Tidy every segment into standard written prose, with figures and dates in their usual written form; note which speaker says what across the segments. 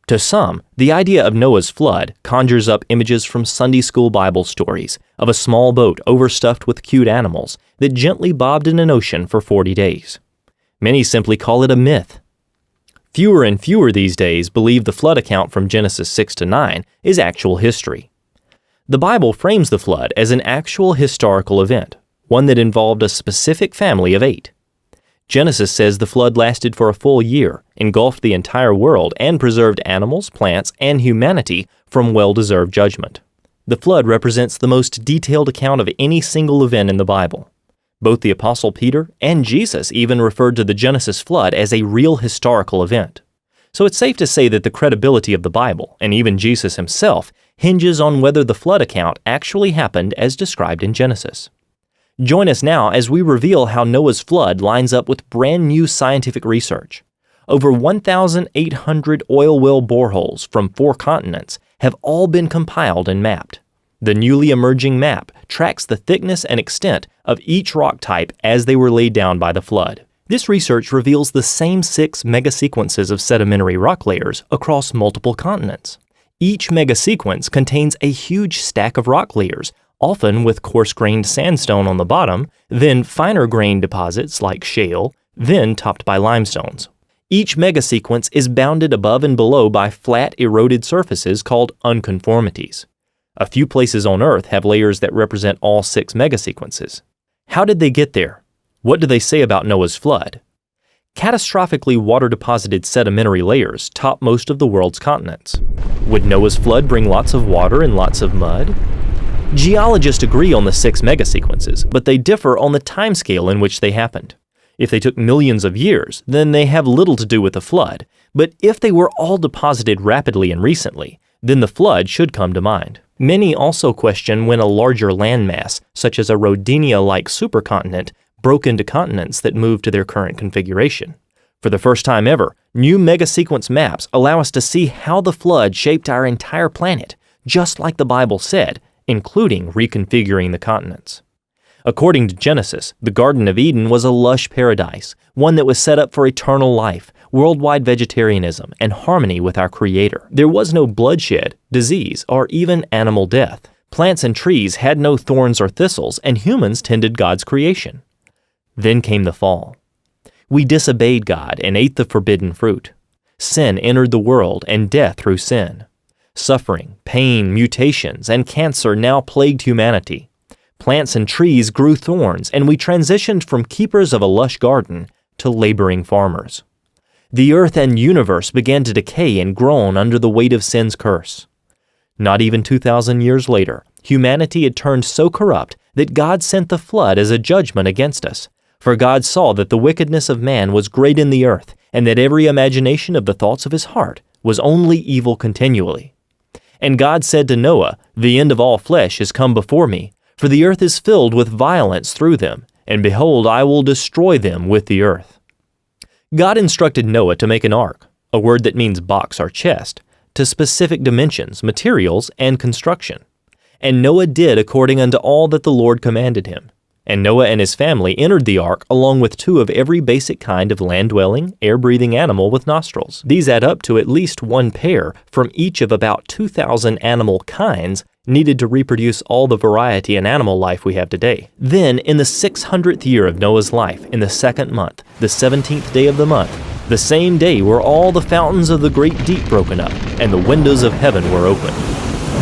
Speaker 1: To some, the idea of Noah's flood conjures up images from Sunday school Bible stories of a small boat overstuffed with cute animals that gently bobbed in an ocean for 40 days. Many simply call it a myth. Fewer and fewer these days believe the flood account from Genesis 6 to 9 is actual history. The Bible frames the flood as an actual historical event, one that involved a specific family of 8. Genesis says the flood lasted for a full year, engulfed the entire world, and preserved animals, plants, and humanity from well-deserved judgment. The flood represents the most detailed account of any single event in the Bible. Both the Apostle Peter and Jesus even referred to the Genesis flood as a real historical event. So it's safe to say that the credibility of the Bible, and even Jesus himself, hinges on whether the flood account actually happened as described in Genesis. Join us now as we reveal how Noah's flood lines up with brand new scientific research. Over 1,800 oil well boreholes from 4 continents have all been compiled and mapped. The newly emerging map tracks the thickness and extent of each rock type as they were laid down by the flood. This research reveals the same 6 megasequences of sedimentary rock layers across multiple continents. Each megasequence contains a huge stack of rock layers, often with coarse-grained sandstone on the bottom, then finer-grained deposits like shale, then topped by limestones. Each megasequence is bounded above and below by flat, eroded surfaces called unconformities. A few places on Earth have layers that represent all 6 megasequences. How did they get there? What do they say about Noah's flood? Catastrophically water-deposited sedimentary layers top most of the world's continents. Would Noah's flood bring lots of water and lots of mud? Geologists agree on the 6 megasequences, but they differ on the timescale in which they happened. If they took millions of years, then they have little to do with the flood, but if they were all deposited rapidly and recently, then the flood should come to mind. Many also question when a larger landmass, such as a Rodinia-like supercontinent, broke into continents that moved to their current configuration. For the first time ever, new megasequence maps allow us to see how the flood shaped our entire planet, just like the Bible said, including reconfiguring the continents. According to Genesis, the Garden of Eden was a lush paradise, one that was set up for eternal life, worldwide vegetarianism, and harmony with our Creator. There was no bloodshed, disease, or even animal death. Plants and trees had no thorns or thistles, and humans tended God's creation. Then came the fall. We disobeyed God and ate the forbidden fruit. Sin entered the world, and death through sin. Suffering, pain, mutations, and cancer now plagued humanity. Plants and trees grew thorns, and we transitioned from keepers of a lush garden to laboring farmers. The earth and universe began to decay and groan under the weight of sin's curse. Not even 2,000 years later, humanity had turned so corrupt that God sent the flood as a judgment against us. For God saw that the wickedness of man was great in the earth, and that every imagination of the thoughts of his heart was only evil continually. And God said to Noah, "The end of all flesh has come before me, for the earth is filled with violence through them, and behold, I will destroy them with the earth." God instructed Noah to make an ark, a word that means box or chest, to specific dimensions, materials, and construction. And Noah did according unto all that the Lord commanded him. And Noah and his family entered the ark along with 2 of every basic kind of land-dwelling, air-breathing animal with nostrils. These add up to at least 1 pair from each of about 2,000 animal kinds needed to reproduce all the variety in animal life we have today. Then, in the 600th year of Noah's life, in the 2nd month, the 17th day of the month, the same day were all the fountains of the great deep broken up, and the windows of heaven were opened.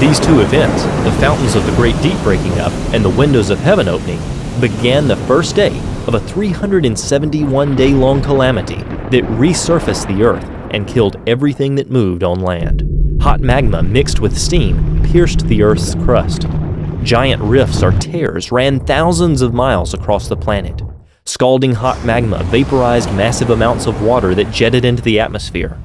Speaker 1: These 2 events, the fountains of the great deep breaking up and the windows of heaven opening, began the first day of a 371-day-long calamity that resurfaced the earth and killed everything that moved on land. Hot magma mixed with steam pierced the earth's crust. Giant rifts or tears ran thousands of miles across the planet. Scalding hot magma vaporized massive amounts of water that jetted into the atmosphere.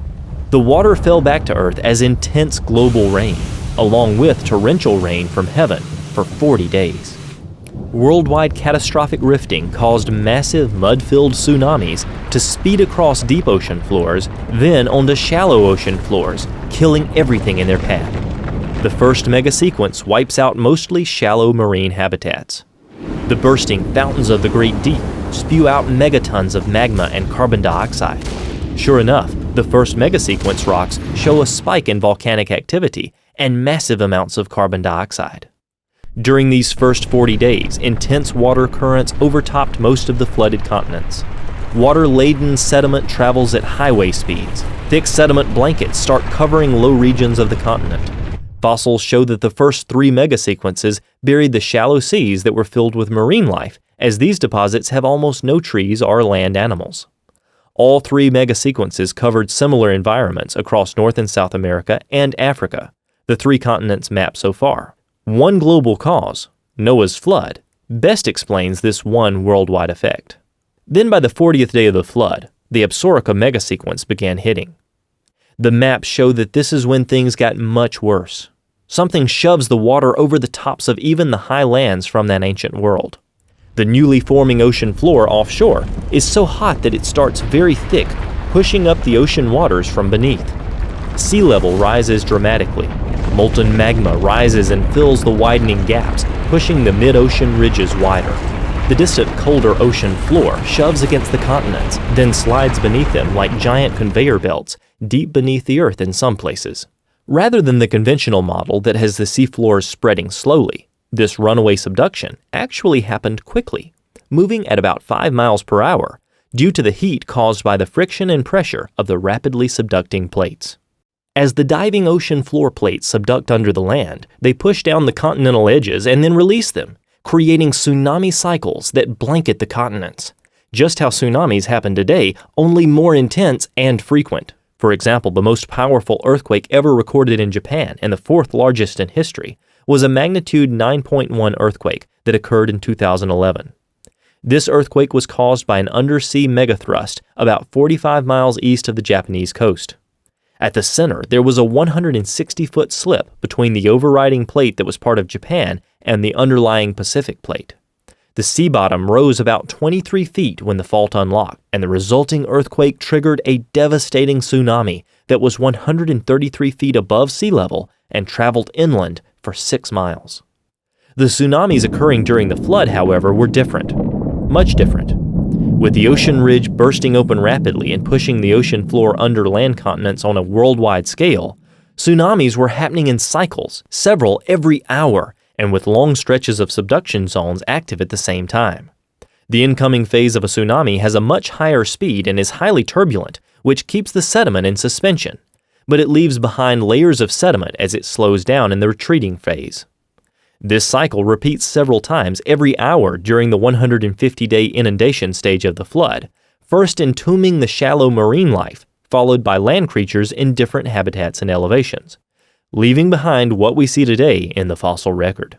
Speaker 1: The water fell back to Earth as intense global rain, along with torrential rain from heaven for 40 days. Worldwide catastrophic rifting caused massive mud-filled tsunamis to speed across deep ocean floors, then onto shallow ocean floors, killing everything in their path. The first megasequence wipes out mostly shallow marine habitats. The bursting fountains of the great deep spew out megatons of magma and carbon dioxide. Sure enough, The first megasequence rocks show a spike in volcanic activity and massive amounts of carbon dioxide. During these first 40 days, intense water currents overtopped most of the flooded continents. Water-laden sediment travels at highway speeds. Thick sediment blankets start covering low regions of the continent. Fossils show that the first 3 megasequences buried the shallow seas that were filled with marine life, as these deposits have almost no trees or land animals. All 3 megasequences covered similar environments across North and South America and Africa, the 3 continents mapped so far. One global cause, Noah's flood, best explains this one worldwide effect. Then by the 40th day of the flood, the Absorica megasequence began hitting. The maps show that this is when things got much worse. Something shoves the water over the tops of even the high lands from that ancient world. The newly forming ocean floor offshore is so hot that it starts very thick, pushing up the ocean waters from beneath. Sea level rises dramatically. Molten magma rises and fills the widening gaps, pushing the mid-ocean ridges wider. The distant colder ocean floor shoves against the continents, then slides beneath them like giant conveyor belts, deep beneath the earth in some places. Rather than the conventional model that has the seafloors spreading slowly, this runaway subduction actually happened quickly, moving at about 5 miles per hour, due to the heat caused by the friction and pressure of the rapidly subducting plates. As the diving ocean floor plates subduct under the land, they push down the continental edges and then release them, creating tsunami cycles that blanket the continents. Just how tsunamis happen today, only more intense and frequent. For example, the most powerful earthquake ever recorded in Japan, and the 4th largest in history, was a magnitude 9.1 earthquake that occurred in 2011. This earthquake was caused by an undersea megathrust about 45 miles east of the Japanese coast. At the center, there was a 160-foot slip between the overriding plate that was part of Japan and the underlying Pacific plate. The sea bottom rose about 23 feet when the fault unlocked, and the resulting earthquake triggered a devastating tsunami that was 133 feet above sea level and traveled inland for 6 miles. The tsunamis occurring during the flood, however, were different, much different. With the ocean ridge bursting open rapidly and pushing the ocean floor under land continents on a worldwide scale, tsunamis were happening in cycles, several every hour, and with long stretches of subduction zones active at the same time. The incoming phase of a tsunami has a much higher speed and is highly turbulent, which keeps the sediment in suspension, but it leaves behind layers of sediment as it slows down in the retreating phase. This cycle repeats several times every hour during the 150-day inundation stage of the flood, first entombing the shallow marine life, followed by land creatures in different habitats and elevations, leaving behind what we see today in the fossil record.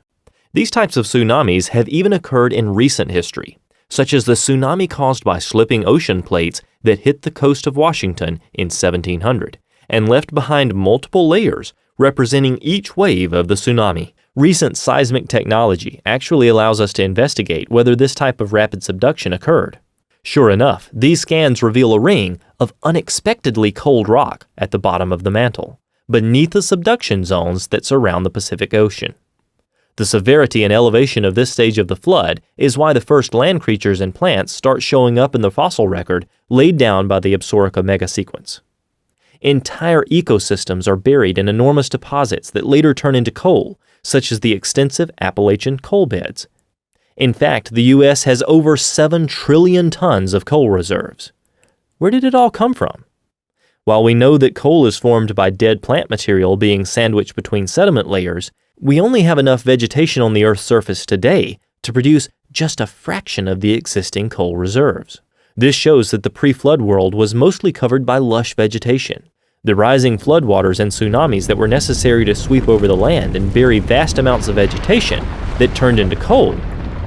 Speaker 1: These types of tsunamis have even occurred in recent history, such as the tsunami caused by slipping ocean plates that hit the coast of Washington in 1700 and left behind multiple layers representing each wave of the tsunami. Recent seismic technology actually allows us to investigate whether this type of rapid subduction occurred. Sure enough, these scans reveal a ring of unexpectedly cold rock at the bottom of the mantle, beneath the subduction zones that surround the Pacific Ocean. The severity and elevation of this stage of the flood is why the first land creatures and plants start showing up in the fossil record laid down by the Absorica megasequence. Entire ecosystems are buried in enormous deposits that later turn into coal, such as the extensive Appalachian coal beds. In fact, the U.S. has over 7 trillion tons of coal reserves. Where did it all come from? While we know that coal is formed by dead plant material being sandwiched between sediment layers, we only have enough vegetation on the Earth's surface today to produce just a fraction of the existing coal reserves. This shows that the pre-flood world was mostly covered by lush vegetation. The rising floodwaters and tsunamis that were necessary to sweep over the land and bury vast amounts of vegetation that turned into coal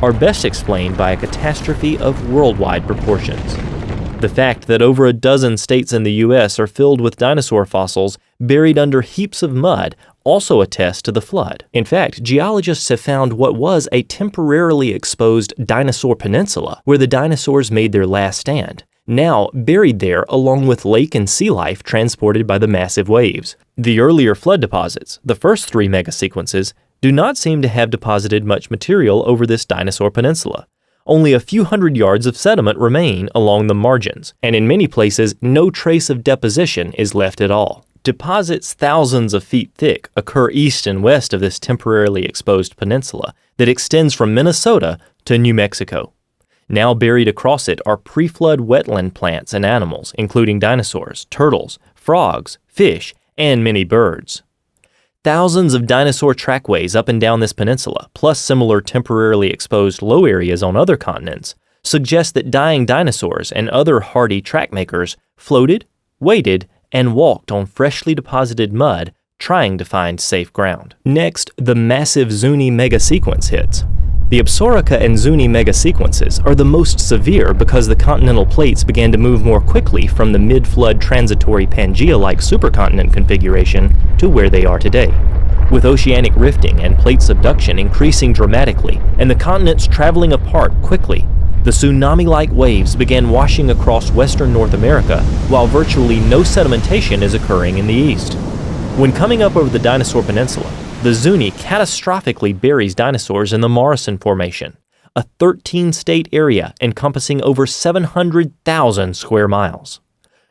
Speaker 1: are best explained by a catastrophe of worldwide proportions. The fact that over a dozen states in the U.S. are filled with dinosaur fossils buried under heaps of mud also attests to the flood. In fact, geologists have found what was a temporarily exposed dinosaur peninsula where the dinosaurs made their last stand, now buried there along with lake and sea life transported by the massive waves. The earlier flood deposits, the first 3 megasequences, do not seem to have deposited much material over this dinosaur peninsula, Only a few hundred yards of sediment remain along the margins, and in many places, no trace of deposition is left at all. Deposits thousands of feet thick occur east and west of this temporarily exposed peninsula that extends from Minnesota to New Mexico. Now buried across it are pre-flood wetland plants and animals, including dinosaurs, turtles, frogs, fish, and many birds. Thousands of dinosaur trackways up and down this peninsula, plus similar temporarily exposed low areas on other continents, suggest that dying dinosaurs and other hardy track makers floated, waded, and walked on freshly deposited mud, trying to find safe ground. Next, the massive Zuni megasequence hits. The Absaroka and Zuni megasequences are the most severe because the continental plates began to move more quickly from the mid-flood transitory Pangaea-like supercontinent configuration to where they are today, with oceanic rifting and plate subduction increasing dramatically and the continents traveling apart quickly. The tsunami-like waves began washing across western North America while virtually no sedimentation is occurring in the east. When coming up over the Dinosaur Peninsula, the Zuni catastrophically buries dinosaurs in the Morrison Formation, a 13-state area encompassing over 700,000 square miles.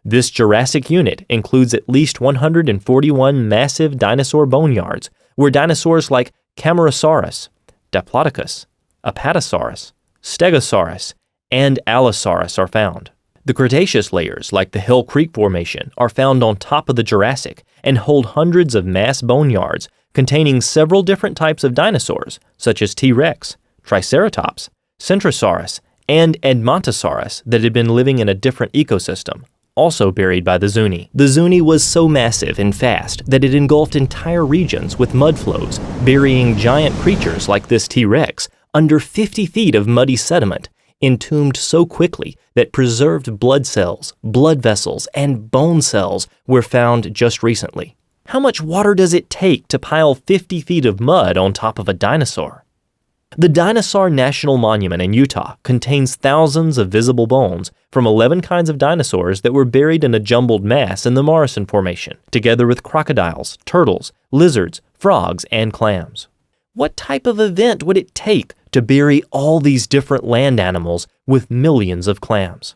Speaker 1: This Jurassic unit includes at least 141 massive dinosaur boneyards where dinosaurs like Camarasaurus, Diplodocus, Apatosaurus, Stegosaurus, and Allosaurus are found. The Cretaceous layers, like the Hill Creek Formation, are found on top of the Jurassic and hold hundreds of mass boneyards containing several different types of dinosaurs, such as T-Rex, Triceratops, Centrosaurus, and Edmontosaurus that had been living in a different ecosystem, also buried by the Zuni. The Zuni was so massive and fast that it engulfed entire regions with mud flows, burying giant creatures like this T-Rex under 50 feet of muddy sediment, entombed so quickly that preserved blood cells, blood vessels, and bone cells were found just recently. How much water does it take to pile 50 feet of mud on top of a dinosaur? The Dinosaur National Monument in Utah contains thousands of visible bones from 11 kinds of dinosaurs that were buried in a jumbled mass in the Morrison Formation, together with crocodiles, turtles, lizards, frogs, and clams. What type of event would it take to bury all these different land animals with millions of clams?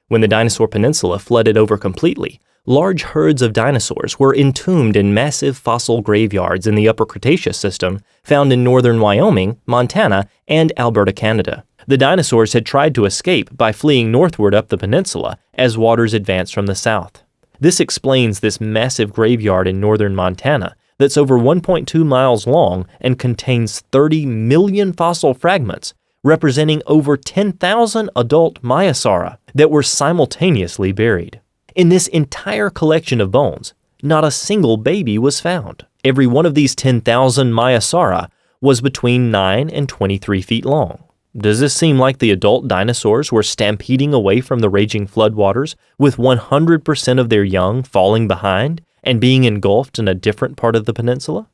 Speaker 1: When the Dinosaur Peninsula flooded over completely, large herds of dinosaurs were entombed in massive fossil graveyards in the Upper Cretaceous system found in northern Wyoming, Montana, and Alberta, Canada. The dinosaurs had tried to escape by fleeing northward up the peninsula as waters advanced from the south. This explains this massive graveyard in northern Montana that's over 1.2 miles long and contains 30 million fossil fragments, representing over 10,000 adult Maiasaura that were simultaneously buried. In this entire collection of bones, not a single baby was found. Every one of these 10,000 Maiasaura was between 9 and 23 feet long. Does this seem like the adult dinosaurs were stampeding away from the raging floodwaters, with 100% of their young falling behind and being engulfed in a different part of the peninsula?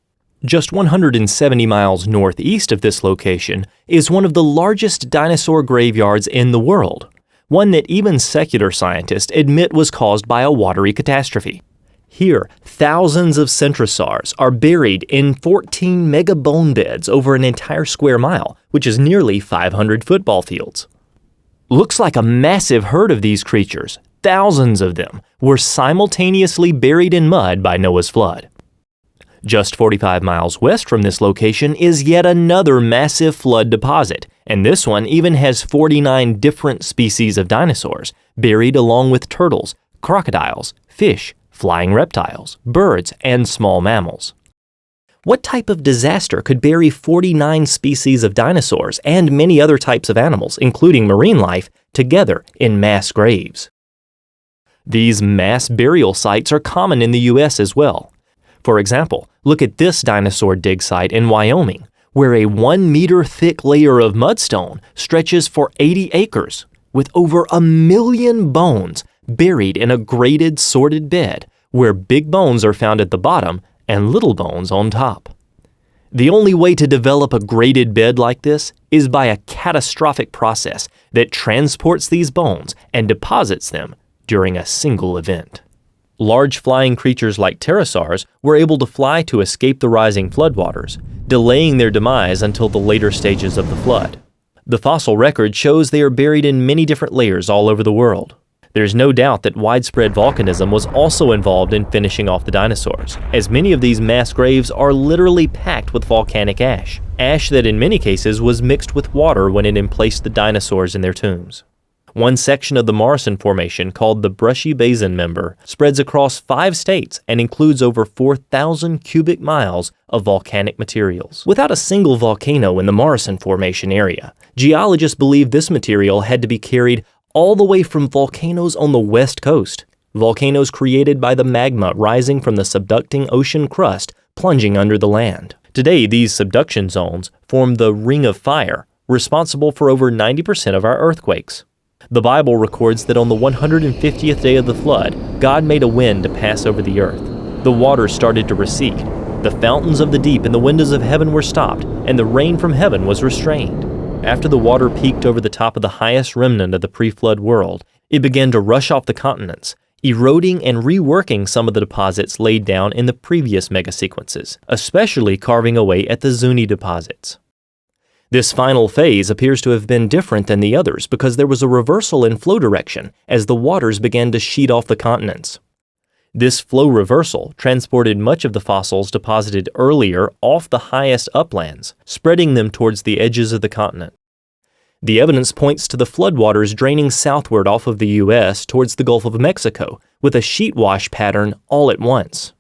Speaker 1: Just 170 miles northeast of this location is one of the largest dinosaur graveyards in the world, one that even secular scientists admit was caused by a watery catastrophe. Here, thousands of centrosaurs are buried in 14 mega bone beds over an entire square mile, which is nearly 500 football fields. Looks like a massive herd of these creatures, thousands of them, were simultaneously buried in mud by Noah's flood. Just 45 miles west from this location is yet another massive flood deposit, and this one even has 49 different species of dinosaurs buried along with turtles, crocodiles, fish, flying reptiles, birds, and small mammals. What type of disaster could bury 49 species of dinosaurs and many other types of animals, including marine life, together in mass graves? These mass burial sites are common in the U.S. as well. For example, look at this dinosaur dig site in Wyoming, where a 1-meter thick layer of mudstone stretches for 80 acres, with over 1 million bones buried in a graded, sorted bed, where big bones are found at the bottom and little bones on top. The only way to develop a graded bed like this is by a catastrophic process that transports these bones and deposits them during a single event. Large flying creatures like pterosaurs were able to fly to escape the rising floodwaters, delaying their demise until the later stages of the flood. The fossil record shows they are buried in many different layers all over the world. There's no doubt that widespread volcanism was also involved in finishing off the dinosaurs, as many of these mass graves are literally packed with volcanic ash, ash that in many cases was mixed with water when it emplaced the dinosaurs in their tombs. One section of the Morrison Formation, called the Brushy Basin Member, spreads across 5 states and includes over 4,000 cubic miles of volcanic materials. Without a single volcano in the Morrison Formation area, geologists believe this material had to be carried all the way from volcanoes on the west coast, volcanoes created by the magma rising from the subducting ocean crust plunging under the land. Today, these subduction zones form the Ring of Fire, responsible for over 90% of our earthquakes. The Bible records that on the 150th day of the flood, God made a wind to pass over the earth. The waters started to recede. The fountains of the deep and the windows of heaven were stopped, and the rain from heaven was restrained. After the water peaked over the top of the highest remnant of the pre-flood world, it began to rush off the continents, eroding and reworking some of the deposits laid down in the previous megasequences, especially carving away at the Zuni deposits. This final phase appears to have been different than the others because there was a reversal in flow direction as the waters began to sheet off the continents. This flow reversal transported much of the fossils deposited earlier off the highest uplands, spreading them towards the edges of the continent. The evidence points to the floodwaters draining southward off of the U.S. towards the Gulf of Mexico with a sheet wash pattern all at once.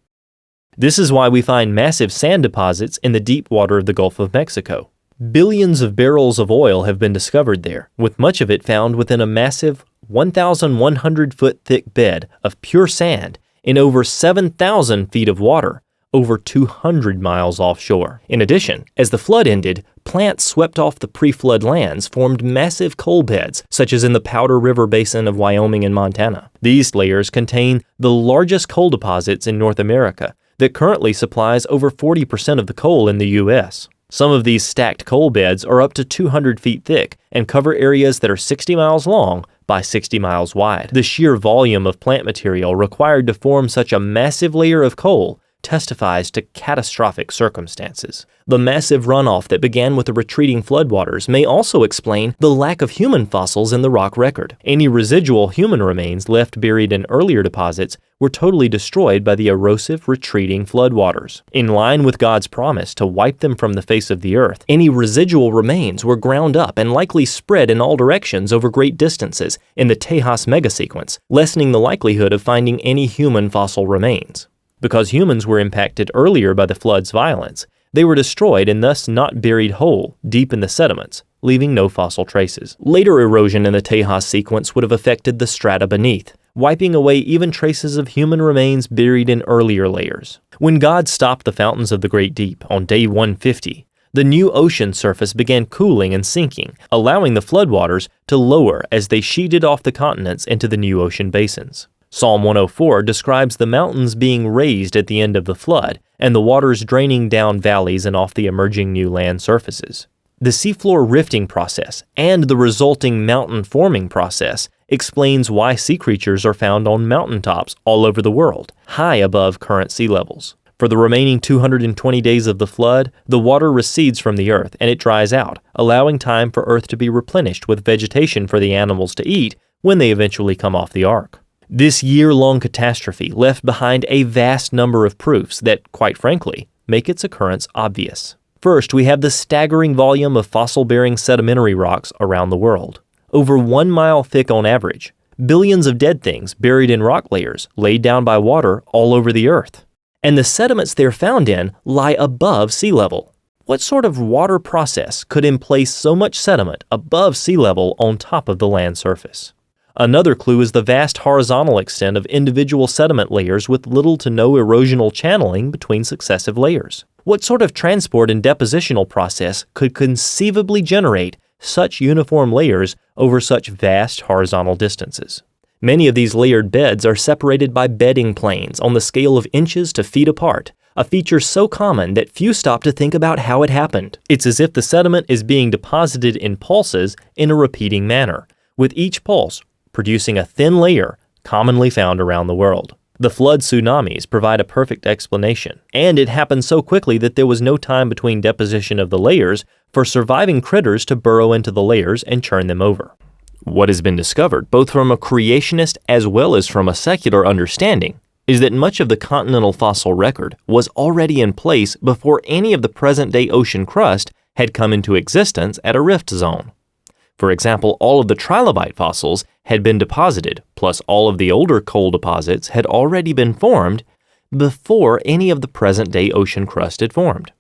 Speaker 1: This is why we find massive sand deposits in the deep water of the Gulf of Mexico. Billions of barrels of oil have been discovered there, with much of it found within a massive 1,100-foot thick bed of pure sand in over 7,000 feet of water, over 200 miles offshore. In addition, as the flood ended, plants swept off the pre-flood lands formed massive coal beds, such as in the Powder River Basin of Wyoming and Montana. These layers contain the largest coal deposits in North America that currently supplies over 40% of the coal in the U.S. Some of these stacked coal beds are up to 200 feet thick and cover areas that are 60 miles long by 60 miles wide. The sheer volume of plant material required to form such a massive layer of coal testifies to catastrophic circumstances. The massive runoff that began with the retreating floodwaters may also explain the lack of human fossils in the rock record. Any residual human remains left buried in earlier deposits were totally destroyed by the erosive, retreating floodwaters. In line with God's promise to wipe them from the face of the earth, any residual remains were ground up and likely spread in all directions over great distances in the Tejas megasequence, lessening the likelihood of finding any human fossil remains. Because humans were impacted earlier by the flood's violence, they were destroyed and thus not buried whole deep in the sediments, leaving no fossil traces. Later erosion in the Tejas sequence would have affected the strata beneath, wiping away even traces of human remains buried in earlier layers. When God stopped the fountains of the Great Deep on day 150, the new ocean surface began cooling and sinking, allowing the floodwaters to lower as they sheeted off the continents into the new ocean basins. Psalm 104 describes the mountains being raised at the end of the flood and the waters draining down valleys and off the emerging new land surfaces. The seafloor rifting process and the resulting mountain forming process explains why sea creatures are found on mountaintops all over the world, high above current sea levels. For the remaining 220 days of the flood, the water recedes from the earth and it dries out, allowing time for earth to be replenished with vegetation for the animals to eat when they eventually come off the ark. This year-long catastrophe left behind a vast number of proofs that, quite frankly, make its occurrence obvious. First, we have the staggering volume of fossil-bearing sedimentary rocks around the world. Over 1 mile thick on average, billions of dead things buried in rock layers laid down by water all over the earth. And the sediments they're found in lie above sea level. What sort of water process could emplace so much sediment above sea level on top of the land surface? Another clue is the vast horizontal extent of individual sediment layers with little to no erosional channeling between successive layers. What sort of transport and depositional process could conceivably generate such uniform layers over such vast horizontal distances? Many of these layered beds are separated by bedding planes on the scale of inches to feet apart, a feature so common that few stop to think about how it happened. It's as if the sediment is being deposited in pulses in a repeating manner, with each pulse producing a thin layer commonly found around the world. The flood tsunamis provide a perfect explanation, and it happened so quickly that there was no time between deposition of the layers for surviving critters to burrow into the layers and churn them over. What has been discovered, both from a creationist as well as from a secular understanding, is that much of the continental fossil record was already in place before any of the present-day ocean crust had come into existence at a rift zone. For example, all of the trilobite fossils had been deposited, plus all of the older coal deposits had already been formed before any of the present-day ocean crust had formed.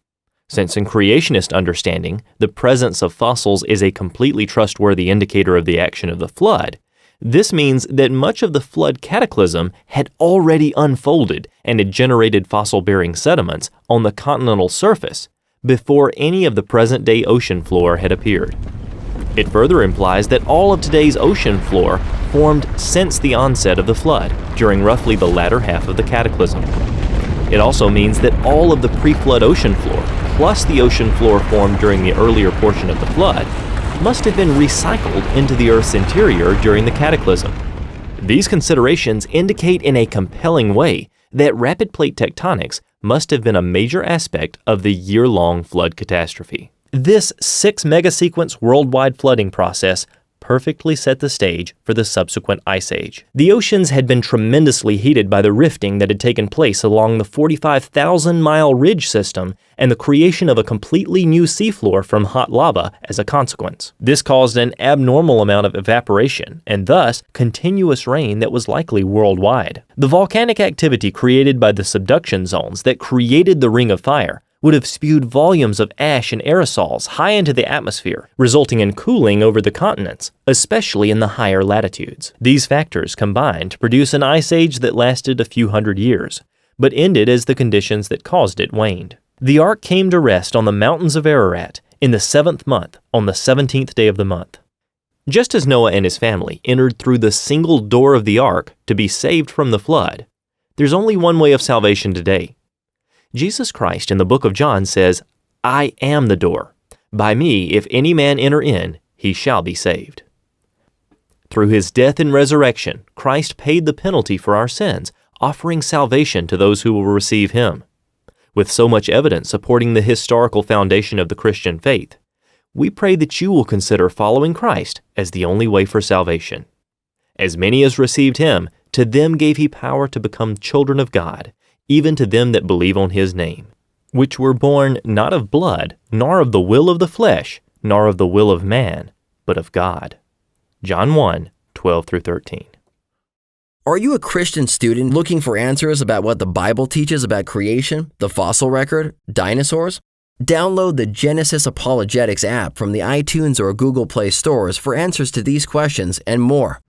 Speaker 1: Since in creationist understanding, the presence of fossils is a completely trustworthy indicator of the action of the flood, this means that much of the flood cataclysm had already unfolded and had generated fossil-bearing sediments on the continental surface before any of the present-day ocean floor had appeared. It further implies that all of today's ocean floor formed since the onset of the flood, during roughly the latter half of the cataclysm. It also means that all of the pre-flood ocean floor, plus the ocean floor formed during the earlier portion of the flood, must have been recycled into the Earth's interior during the cataclysm. These considerations indicate in a compelling way that rapid plate tectonics must have been a major aspect of the year-long flood catastrophe. This 6-megasequence worldwide flooding process perfectly set the stage for the subsequent ice age. The oceans had been tremendously heated by the rifting that had taken place along the 45,000-mile ridge system and the creation of a completely new seafloor from hot lava as a consequence. This caused an abnormal amount of evaporation and thus continuous rain that was likely worldwide. The volcanic activity created by the subduction zones that created the Ring of Fire would have spewed volumes of ash and aerosols high into the atmosphere, resulting in cooling over the continents, especially in the higher latitudes. These factors combined to produce an ice age that lasted a few hundred years, but ended as the conditions that caused it waned. The ark came to rest on the mountains of Ararat in the 7th month, on the 17th day of the month. Just as Noah and his family entered through the single door of the ark to be saved from the flood, there's only one way of salvation today. Jesus Christ in the book of John says, "I am the door. By me, if any man enter in, he shall be saved." Through his death and resurrection, Christ paid the penalty for our sins, offering salvation to those who will receive him. With so much evidence supporting the historical foundation of the Christian faith, we pray that you will consider following Christ as the only way for salvation. As many as received him, to them gave he power to become children of God, even to them that believe on his name, which were born not of blood, nor of the will of the flesh, nor of the will of man, but of God. John 1:12-13.
Speaker 2: Are you a Christian student looking for answers about what the Bible teaches about creation, the fossil record, dinosaurs? Download the Genesis Apologetics app from the iTunes or Google Play stores for answers to these questions and more.